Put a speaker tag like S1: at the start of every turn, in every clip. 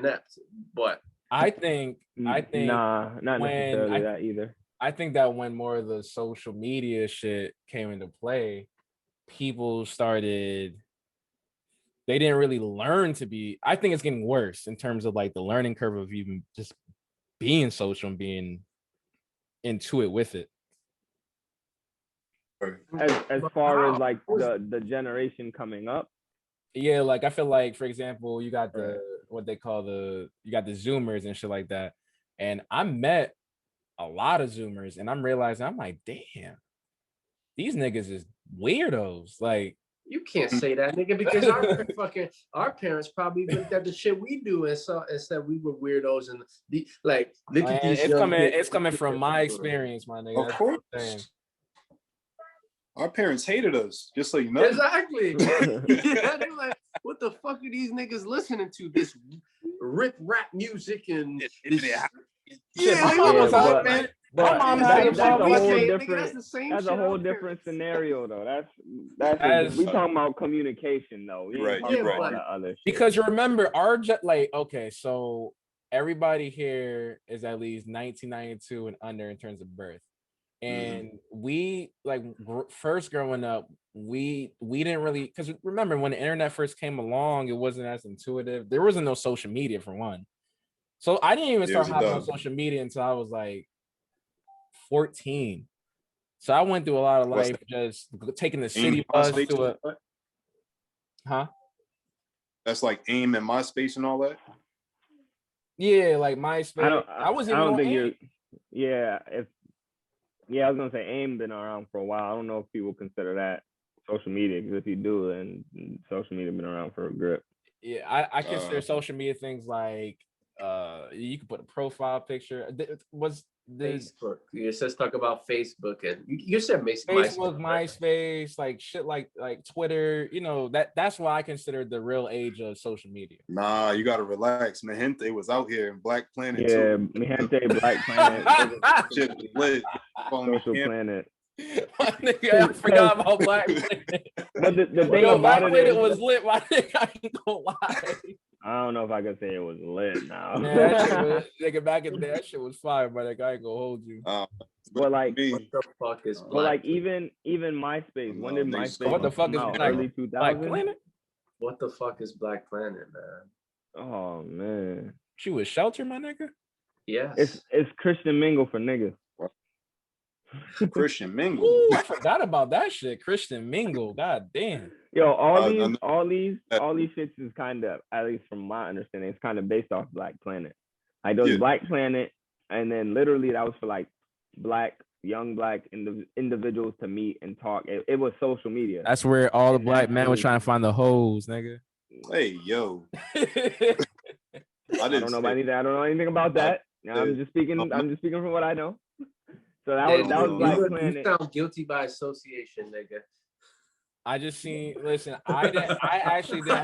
S1: inept. But
S2: I think
S3: nah, not necessarily that either.
S2: I think that when more of the social media shit came into play, people started, they didn't really learn to be, I think it's getting worse in terms of like the learning curve of even just being social and being into it with it.
S3: As far as like the generation coming up.
S2: Yeah, like I feel like, for example, you got the what they call you got the Zoomers and shit like that. And I met a lot of Zoomers and I'm realizing, I'm like, damn, these niggas is weirdos. Like,
S1: you can't say that, nigga, because our parents probably looked at the shit we do and said we were weirdos and like look at these.
S2: It's coming from my experience, my nigga.
S4: Of course. Our parents hated us, just so you know.
S1: Exactly. Yeah, they're like, what the fuck are these niggas listening to? This rip rap music and this.
S3: That's a whole different scenario though. That's we talking about communication though.
S4: Right.
S2: Because you remember okay, so everybody here is at least 1992 and under in terms of birth. And we like first growing up, we didn't really, because remember when the internet first came along, it wasn't as intuitive. There wasn't no social media for one. So I didn't even start hopping on social media until I was like 14. So I went through a lot of life just taking the city bus to a
S4: That's like AIM and MySpace and all that.
S2: Yeah, like MySpace. I was
S3: I was gonna say AIM been around for a while. I don't know if people consider that social media, because if you do, then social media been around for a grip.
S2: Yeah, I consider social media things like you can put a profile picture. Was
S1: Facebook? You said talk about Facebook, and you said
S2: Facebook, MySpace, like shit, like Twitter. You know that's why I consider the real age of social media.
S4: Nah, you gotta relax. Mi Gente was out here in Black Planet.
S3: Yeah, Mi Gente, Black Planet.
S4: Shit was lit.
S3: Social Planet.
S2: Nigga, I forgot about Black Planet.
S3: But the thing about
S2: Black Planet was lit. My nigga, I ain't gonna lie.
S3: I don't know if I could say it was lit now.
S2: Nigga, back in there, that shit was fire, but like, I ain't gonna hold you.
S3: But like,
S1: what the fuck is
S3: Black? Well, like even MySpace. When did MySpace?
S2: What the fuck is
S3: early 2000s?
S2: Black Planet?
S1: What the fuck is Black Planet, man?
S3: Oh man,
S2: she was Shelter, my nigga.
S1: Yes,
S3: it's Christian Mingle for niggas.
S4: Christian Mingle.
S2: Ooh, I forgot about that shit. Christian Mingle. God damn.
S3: Yo, all these shits is kind of, at least from my understanding, it's kind of based off Black Planet. Like those Black Planet, and then literally that was for like young black individuals to meet and talk. It was social media.
S2: That's where all the black men were trying to find the hoes, nigga.
S4: Hey, yo.
S3: I don't know anything about that. I'm just speaking from what I know. So that was Black Planet.
S1: You sound guilty by association, nigga.
S2: I just seen. Listen, I actually didn't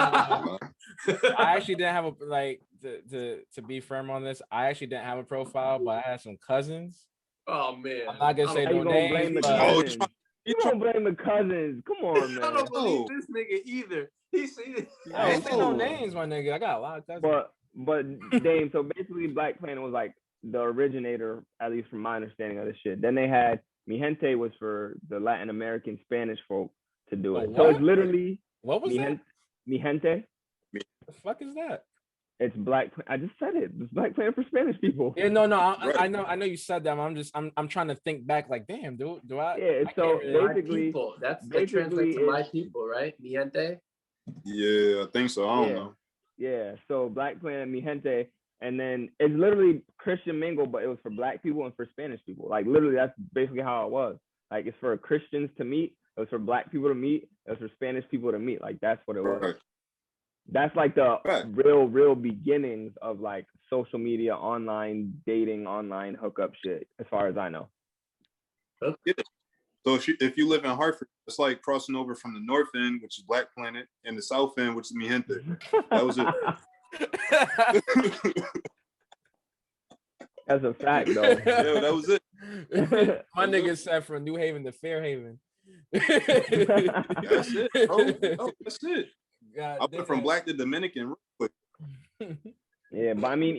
S2: have a like to be firm on this. I actually didn't have a profile, but I had some cousins.
S1: Oh man,
S2: I'm not gonna say no names.
S3: You don't blame the cousins. Come on, man.
S1: I don't believe this nigga either.
S2: I ain't say no names, my nigga. I got a lot of cousins.
S3: But Dame, so basically Black Planet was like the originator, at least from my understanding of this shit. Then they had Mi Gente was for the Latin American Spanish folk to do it. So it's literally
S2: what was that?
S3: Mi Gente.
S2: The fuck is that?
S3: It's Black. I just said it. It's Black Planet for Spanish people.
S2: Yeah, no. I know you said that. I'm trying to think back. Like, damn, do I?
S3: Yeah. So basically,
S1: that's translates to my people, right? Mi Gente.
S4: Yeah, I think so. I don't know.
S3: Yeah. So Black Planet, Mi Gente, and then it's literally Christian Mingle, but it was for Black people and for Spanish people. Like literally, that's basically how it was. Like it's for Christians to meet. It was for Black people to meet. It was for Spanish people to meet. Like that's what it was. Right. That's like the real beginnings of like social media, online dating, online hookup shit, as far as I know.
S4: Yeah. So if you live in Hartford, it's like crossing over from the north end, which is Black Planet, and the south end, which is Mi Gente. That was it.
S3: That's a fact, though.
S4: Yeah, that was it.
S2: My nigga said from New Haven to Fairhaven.
S4: That's it, bro. No, that's it. God, I went from Black to Dominican real quick.
S3: Yeah, but I mean,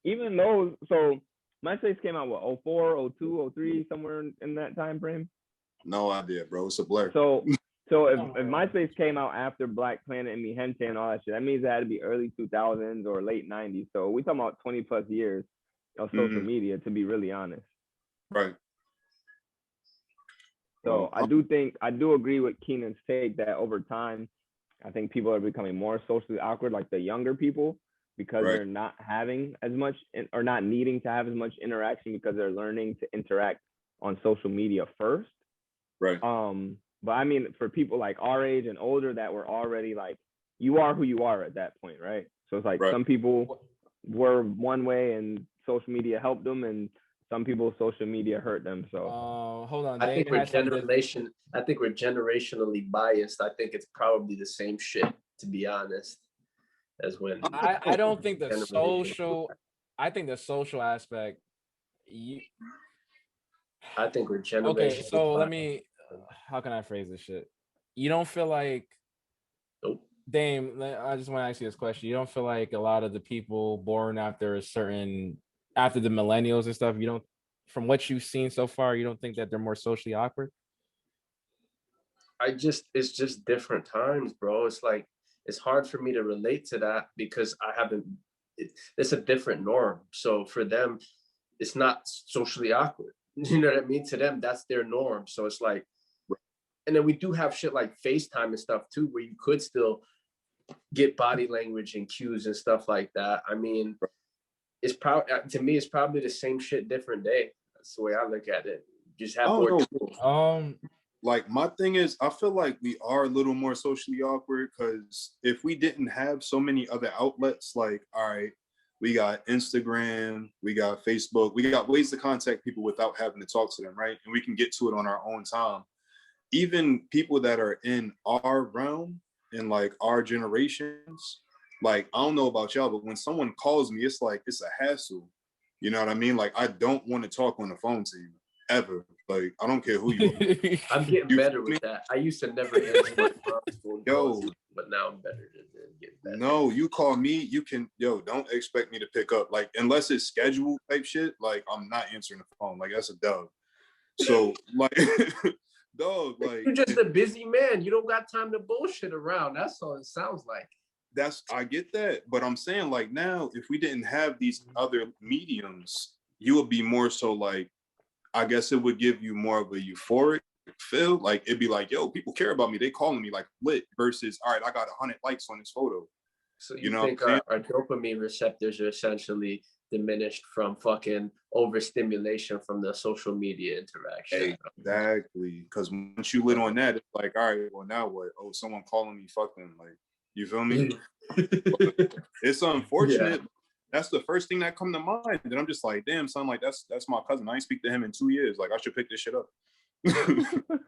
S3: even those. So MySpace came out what 04, 02, 03, somewhere in that time frame.
S4: No idea, bro. It's a blur.
S3: So if MySpace came out after Black Planet and Mi Gente and all that shit, that means it had to be early 2000s or late 90s. So we talking about 20 plus years of social media, to be really honest.
S4: Right.
S3: So I do agree with Keenan's take that over time, I think people are becoming more socially awkward, like the younger people, because they're not having as much or not needing to have as much interaction because they're learning to interact on social media first.
S4: Right.
S3: But I mean, for people like our age and older that were already like, you are who you are at that point, right? So it's like some people were one way and social media helped them, and some people social media hurt them. So
S2: hold on.
S1: I think we're generationally biased. I think it's probably the same shit, to be honest, as when
S2: I don't think the social. I think the social aspect.
S1: I think we're generationally.
S2: Okay, so let me. How can I phrase this shit? You don't feel like.
S1: Nope.
S2: Dame, I just want to ask you this question. You don't feel like a lot of the people born after the millennials and stuff, you don't, from what you've seen so far, you don't think that they're more socially awkward?
S1: It's just different times, bro. It's like, it's hard for me to relate to that because it's a different norm. So for them, it's not socially awkward. You know what I mean? To them, that's their norm. So it's like, and then we do have shit like FaceTime and stuff too, where you could still get body language and cues and stuff like that. I mean, it's probably, to me, it's probably the same shit, different day. That's the way I look at it. Just have more tools.
S4: Like my thing is, I feel like we are a little more socially awkward because if we didn't have so many other outlets, like, all right, we got Instagram, we got Facebook, we got ways to contact people without having to talk to them, right? And we can get to it on our own time. Even people that are in our realm, in like our generations, like, I don't know about y'all, but when someone calls me, it's like, it's a hassle. You know what I mean? Like, I don't want to talk on the phone to you ever. Like, I don't care who you are.
S1: I'm getting better with that. I used to never answer my phone calls, but now I'm better to get better.
S4: No, you call me, you can, don't expect me to pick up. Like, unless it's scheduled type shit, like, I'm not answering the phone. Like, that's a dub. So, like, dog, like,
S1: you're just a busy man. You don't got time to bullshit around. That's all it sounds like.
S4: I get that, but I'm saying, like, now, if we didn't have these other mediums, you would be more so like, I guess it would give you more of a euphoric feel. Like, it'd be like, yo, people care about me. They calling me like lit versus, all right, I got 100 likes on this photo.
S1: So you think our dopamine receptors are essentially diminished from fucking overstimulation from the social media interaction?
S4: Exactly. Because once you lit on that, it's like, all right, well, now what? Oh, someone calling me fucking, like, you feel me? It's unfortunate. Yeah. That's the first thing that come to mind. And I'm just like, damn, son, like, that's my cousin. I ain't speak to him in 2 years. Like, I should pick this shit up.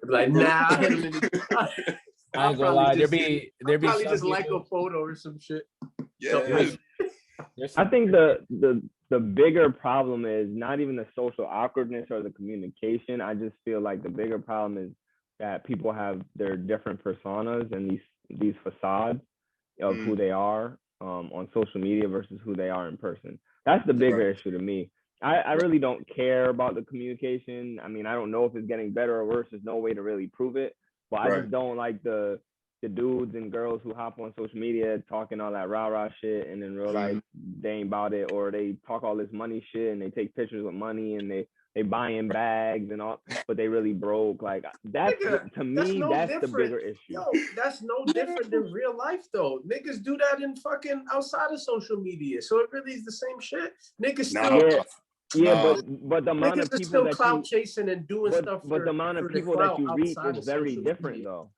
S1: Like, nah.
S2: I ain't gonna lie. There be
S1: probably just like a photo or some shit.
S4: Yeah.
S3: I think the bigger problem is not even the social awkwardness or the communication. I just feel like the bigger problem is that people have their different personas and these facades of who they are on social media versus who they are in person. That's the bigger issue to me. I really don't care about the communication. I mean, I don't know if it's getting better or worse. There's no way to really prove it. But I just don't like the dudes and girls who hop on social media talking all that rah-rah shit and in real life they ain't about it, or they talk all this money shit and they take pictures with money and they buying bags and all, but they really broke. Like, that's, to me, that's the bigger issue.
S1: Yo, that's no different than real life though. Niggas do that in fucking outside of social media. So it really is the same shit. Niggas still
S3: but the amount of people
S1: still
S3: that
S1: clout chasing and doing stuff.
S3: But the amount of people that you reach is very different though.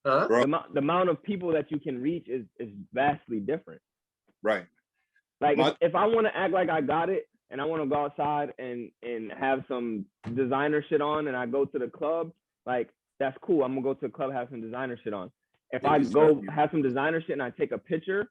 S1: Huh?
S3: The amount of people that you can reach is vastly different.
S4: Right.
S3: Like, if I want to act like I got it and I want to go outside and have some designer shit on and I go to the club, like, that's cool. I'm gonna go to the club, have some designer shit on. If I go have some designer shit and I take a picture,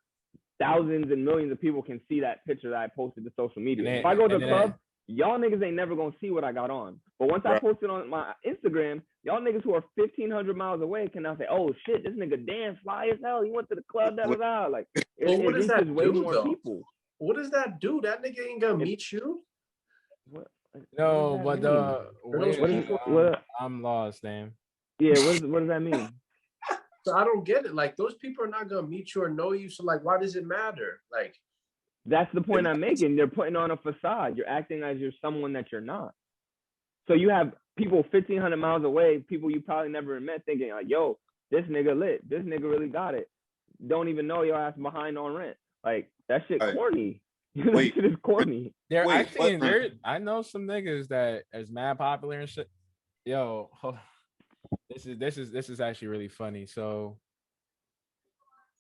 S3: thousands and millions of people can see that picture that I posted to social media. If I go to the club, y'all niggas ain't never gonna see what I got on. But once I post it on my Instagram, y'all niggas who are 1,500 miles away can now say, "Oh shit, this nigga damn fly as hell. He went to the club, da da da." Like, it reaches way more people.
S1: what does that do? That nigga ain't gonna meet you.
S3: What?
S2: No,
S3: What
S2: but
S3: does that mean?
S2: wait, I'm lost, damn.
S3: Yeah, what does that mean?
S1: So I don't get it. Like, those people are not gonna meet you or know you. So like, why does it matter? Like,
S3: That's the point I'm making. They're putting on a facade. You're acting as you're someone that you're not. So you have people 1,500 miles away, people you probably never met, thinking like, yo, this nigga lit. This nigga really got it. Don't even know your ass behind on rent. Like, that shit corny. That shit is corny.
S2: I know some niggas that is mad popular and shit. Yo, this is actually really funny. So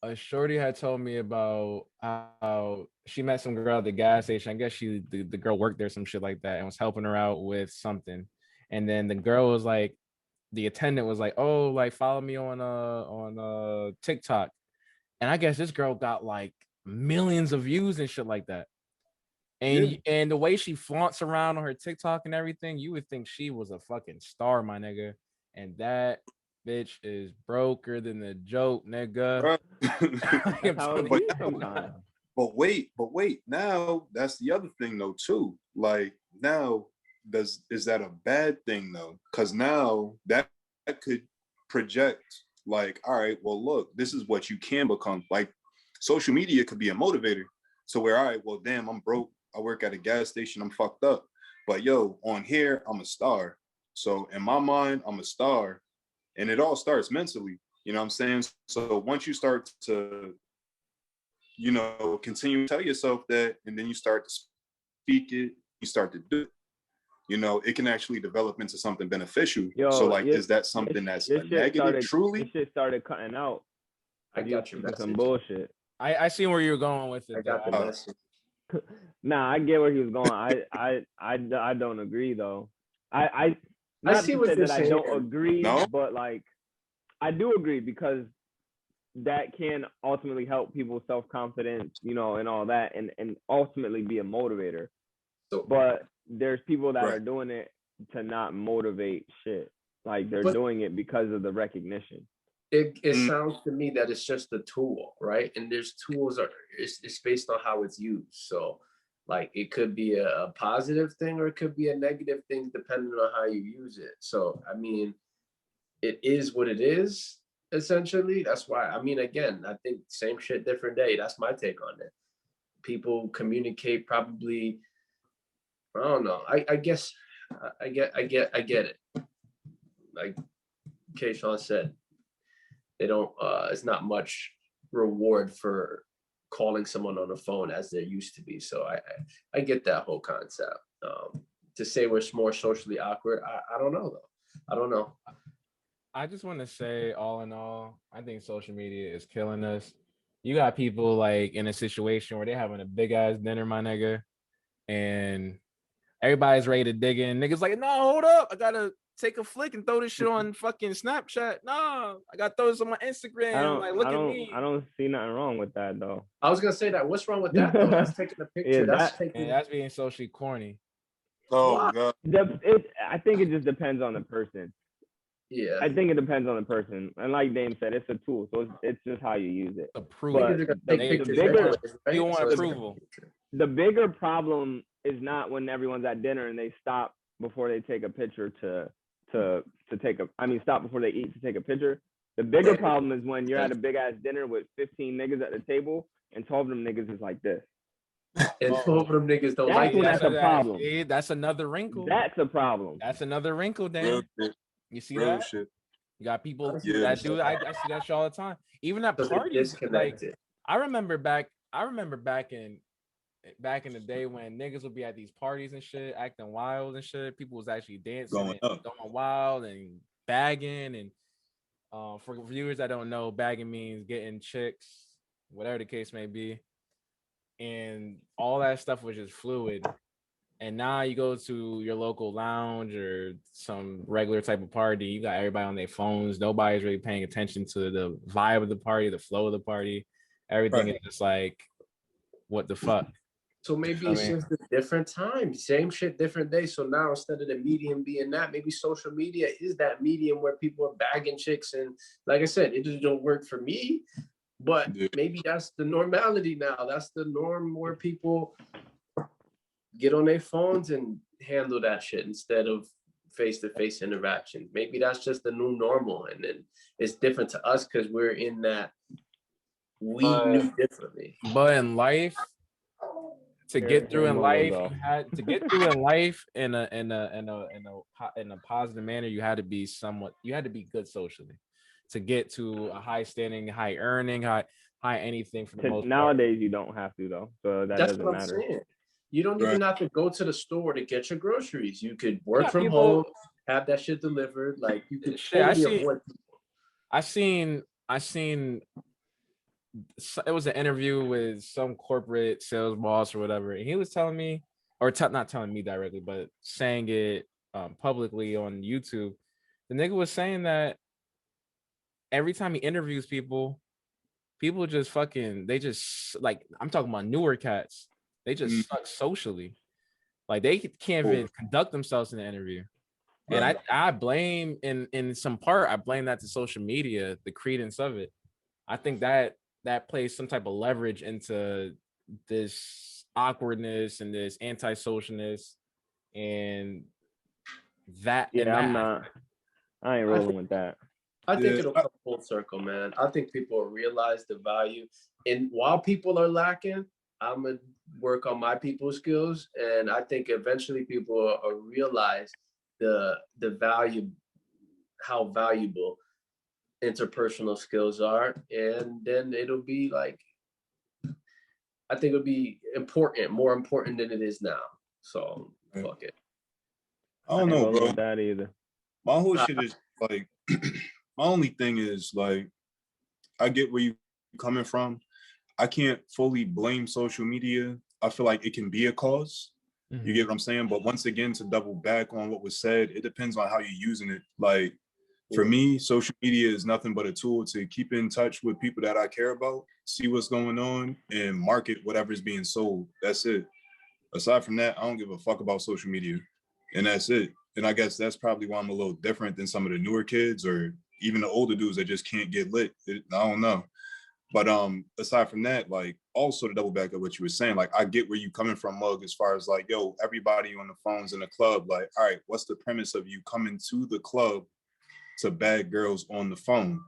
S2: a shorty had told me about how she met some girl at the gas station. I guess the girl worked there, some shit like that, and was helping her out with something. And then the girl was like, the attendant was like, "Oh, like follow me on TikTok." And I guess this girl got like millions of views and shit like that. And the way she flaunts around on her TikTok and everything, you would think she was a fucking star, my nigga. And that bitch is broker than the joke, nigga.
S4: But wait, now that's the other thing though too. Like, now is that a bad thing though? Because now that could project like, all right, well look, this is what you can become. Like, social media could be a motivator. So where, all right, well damn, I'm broke, I work at a gas station, I'm fucked up, but yo, on here I'm a star. So in my mind, I'm a star. And it all starts mentally, you know what I'm saying? So once you start to, you know, continue to tell yourself that, and then you start to speak it, you start to do it, you know, it can actually develop into something beneficial. So like, is that something that's a negative truly?
S3: This shit started cutting out.
S1: I got your
S3: some bullshit.
S2: I see where you're going with it.
S1: I got the message.
S3: Nah, I get where he was going. I don't agree though. I see what you're saying. I don't agree, but like, I do agree, because that can ultimately help people's self-confidence, you know, and all that, and ultimately be a motivator. But there's people that are doing it to not motivate shit. Like, they're doing it because of the recognition.
S1: It sounds to me that it's just a tool, right? And there's tools it's based on how it's used. So like, it could be a positive thing or it could be a negative thing depending on how you use it. So I mean, it is what it is, essentially. That's why, I mean, again, I think same shit, different day. That's my take on it. People communicate probably, I don't know. I guess I get it. Like Keyshawn said, they don't it's not much reward for calling someone on the phone as there used to be. So I get that whole concept. To say we're more socially awkward, I don't know though. I don't know.
S2: I just want to say, all in all, I think social media is killing us. You got people like in a situation where they're having a big ass dinner, my nigga, and everybody's ready to dig in. Niggas like, no, hold up, I gotta take a flick and throw this shit on fucking Snapchat. No, I gotta throw this on my Instagram. Like, look at me.
S3: I don't see nothing wrong with that though.
S1: I was gonna say that. What's wrong with that though? That's taking a picture.
S2: That's being socially corny.
S4: Oh God.
S3: I think it just depends on the person.
S1: Yeah,
S3: I think it depends on the person, and like Dame said, it's a tool, so it's just how you use it.
S2: Approval. You want approval.
S3: The bigger problem is not when everyone's at dinner and they stop before they take a picture stop before they eat to take a picture. The bigger problem is when you're at a big ass dinner with 15 niggas at the table and 12 of them niggas is like this.
S1: And 12 of them niggas don't like it.
S3: That's a problem.
S2: That's another wrinkle.
S3: That's a problem.
S2: That's another wrinkle, Dan. You see that?
S4: Shit.
S2: You got people that do. I see that shit all the time. Even at parties, like I remember back in the day when niggas would be at these parties and shit, acting wild and shit. People was actually dancing, going wild and bagging. And for viewers that don't know, bagging means getting chicks, whatever the case may be. And all that stuff was just fluid. And now you go to your local lounge or some regular type of party, you got everybody on their phones. Nobody's really paying attention to the vibe of the party, the flow of the party. Everything is just like, what the fuck?
S1: So maybe it's just a different time. Same shit, different day. So now instead of the medium being that, maybe social media is that medium where people are bagging chicks. And like I said, it just don't work for me. But maybe that's the normality now. That's the norm where people get on their phones and handle that shit instead of face-to-face interaction. Maybe that's just the new normal, and then it's different to us because we're in that we knew differently.
S2: But in life, to get through in life,
S3: go.
S2: you had to get through in life in a positive manner. You had to be good socially to get to a high standing, high earning, high anything for the most
S3: Nowadays,
S2: part.
S3: You don't have to though, so
S1: That's
S3: doesn't
S1: what I'm
S3: matter.
S1: saying. You don't even have to go to the store to get your groceries. You could work from
S2: people,
S1: home, have that shit delivered. Like you could
S2: shit,
S1: totally avoid people.
S2: I seen it was an interview with some corporate sales boss or whatever, and he was telling me, or not telling me directly, but saying it publicly on YouTube. The nigga was saying that every time he interviews people just fucking, they just, like, I'm talking about newer cats, they just suck socially. Like they can't even conduct themselves in the interview. And I blame in some part, I blame that to social media, the credence of it. I think that plays some type of leverage into this awkwardness and this antisocialness and that.
S3: Yeah, I ain't rolling with that.
S1: I think it'll come full circle, man. I think people will realize the value. And while people are lacking, I'm gonna work on my people skills, and I think eventually people will realize the value, how valuable interpersonal skills are, and then it'll be like, I think it'll be important, more important than it is now. So fuck it.
S4: I don't know, bro.
S3: That either.
S4: My whole shit is like, my only thing is like, I get where you coming from. I can't fully blame social media. I feel like it can be a cause. You get what I'm saying? But once again, to double back on what was said, it depends on how you're using it. Like for me, social media is nothing but a tool to keep in touch with people that I care about, see what's going on, and market whatever's being sold. That's it. Aside from that, I don't give a fuck about social media. And that's it. And I guess that's probably why I'm a little different than some of the newer kids or even the older dudes that just can't get lit. I don't know. But aside from that, like, also to double back up what you were saying, like, I get where you coming from, Mug, as far as like, yo, everybody on the phones in the club, like, all right, what's the premise of you coming to the club to bag girls on the phone?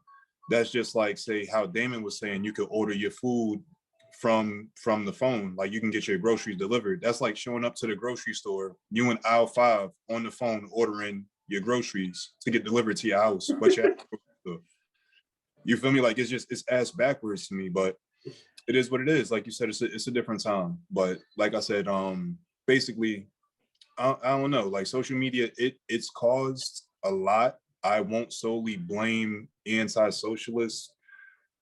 S4: That's just like, say, how Damon was saying, you could order your food from the phone, like you can get your groceries delivered. That's like showing up to the grocery store, you in aisle 5 on the phone ordering your groceries to get delivered to your house, but you feel me? Like it's ass backwards to me, but it is what it is. Like you said, it's a different time. But like I said, basically, I don't know. Like social media, it's caused a lot. I won't solely blame anti-socialists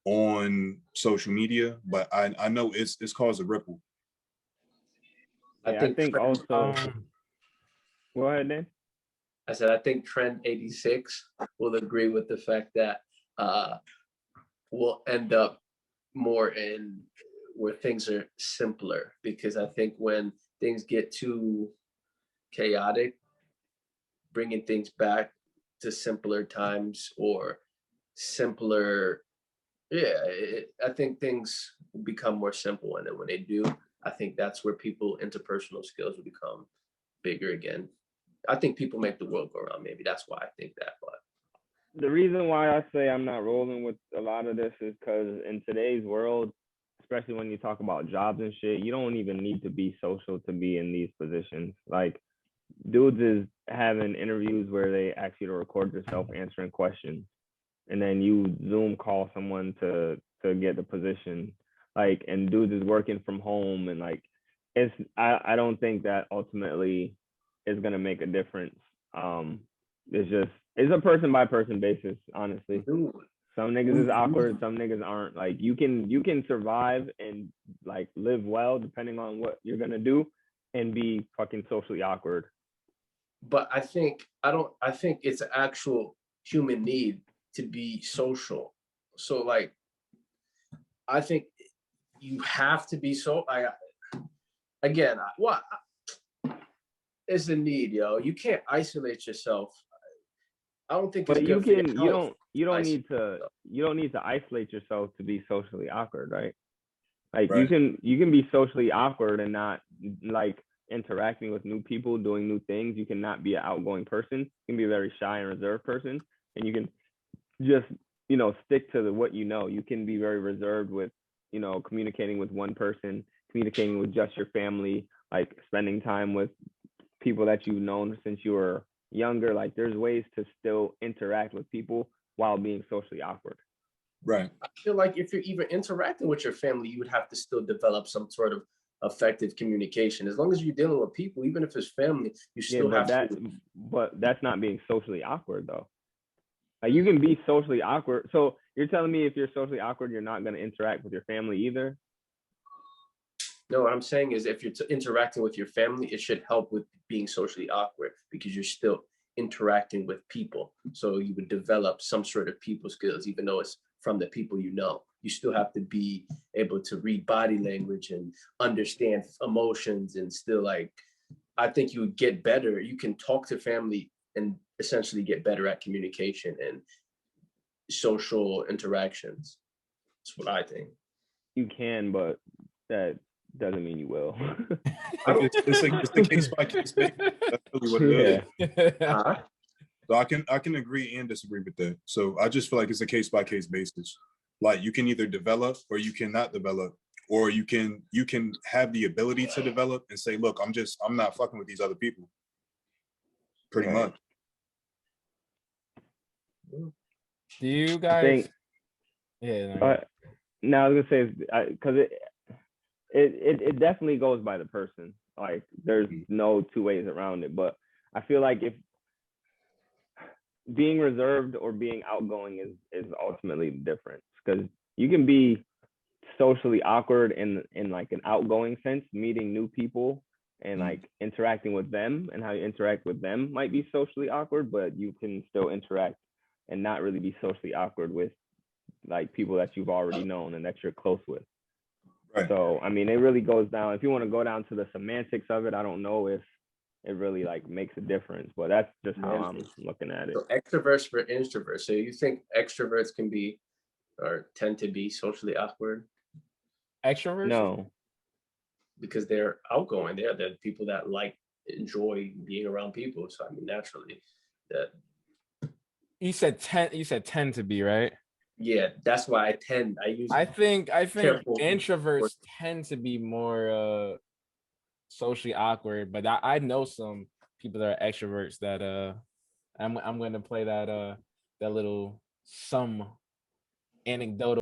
S4: on social media, but I know it's caused a ripple.
S3: I think also. Go ahead, Dan.
S1: I said I think Trend 86 will agree with the fact that we'll end up more in where things are simpler, because I think when things get too chaotic, bringing things back to simpler times or simpler, I think things will become more simple, and then when they do, I think that's where interpersonal skills will become bigger again. I think people make the world go around. Maybe that's why I think that. But
S3: the reason why I say I'm not rolling with a lot of this is because in today's world, especially when you talk about jobs and shit, you don't even need to be social to be in these positions. Like dudes is having interviews where they ask you to record yourself answering questions, and then you Zoom call someone to get the position. Like, and dudes is working from home, and like, I don't think that ultimately is gonna make a difference. It's a person by person basis, honestly. Some niggas is awkward, some niggas aren't. Like you can survive and like live well depending on what you're gonna do, and be fucking socially awkward.
S1: But I think it's an actual human need to be social. So like, I think you have to be so. It's a need, yo. You can't isolate yourself. I don't think it's
S3: But you
S1: good for your
S3: can
S1: health.
S3: you don't
S1: Isolate
S3: need to isolate yourself to be socially awkward, right? Like
S4: Right.
S3: you can be socially awkward and not like interacting with new people, doing new things. You cannot be an outgoing person. You can be a very shy and reserved person, and you can just stick to what you know. You can be very reserved with communicating with one person, communicating with just your family, like spending time with people that you've known since you were younger. Like there's ways to still interact with people while being socially awkward.
S4: Right.
S1: I feel like if you're even interacting with your family, you would have to still develop some sort of effective communication. As long as you're dealing with people, even if it's family, you
S3: Yeah,
S1: still have to.
S3: but that's not being socially awkward though. Like you can be socially awkward. So you're telling me if you're socially awkward, you're not going to interact with your family either?
S1: No, what I'm saying is if you're interacting with your family, it should help with being socially awkward because you're still interacting with people. So you would develop some sort of people skills, even though it's from the people you know. You still have to be able to read body language and understand emotions and still like, I think you would get better. You can talk to family and essentially get better at communication and social interactions. That's what I think.
S3: You can, but that doesn't mean you will.
S4: It's the case by case basis. That's really what it is.
S1: Huh?
S4: So I can agree and disagree with that. So I just feel like it's a case by case basis. Like you can either develop or you cannot develop, or you can have the ability to develop and say, look, I'm not fucking with these other people. Pretty much.
S2: Do you
S3: I
S2: guys?
S3: think,
S2: Yeah.
S3: now I was gonna say because it definitely goes by the person. Like there's no two ways around it. But I feel like if being reserved or being outgoing is ultimately the difference, because you can be socially awkward in like an outgoing sense, meeting new people and like interacting with them, and how you interact with them might be socially awkward, but you can still interact and not really be socially awkward with like people that you've already known and that you're close with.
S4: Right.
S3: So I mean, it really goes down. If you want to go down to the semantics of it, I don't know if it really like makes a difference, but that's just how I'm looking at it.
S1: So extroverts for introverts. So you think extroverts can be or tend to be socially awkward?
S2: Extroverts?
S3: No.
S1: Because they're outgoing. They're the people that enjoy being around people. So I mean, naturally, that.
S2: You said tend to be, right?
S1: Yeah, that's why I think
S2: introverts tend to be more socially awkward, but I know some people that are extroverts that I'm going to play that little some anecdotal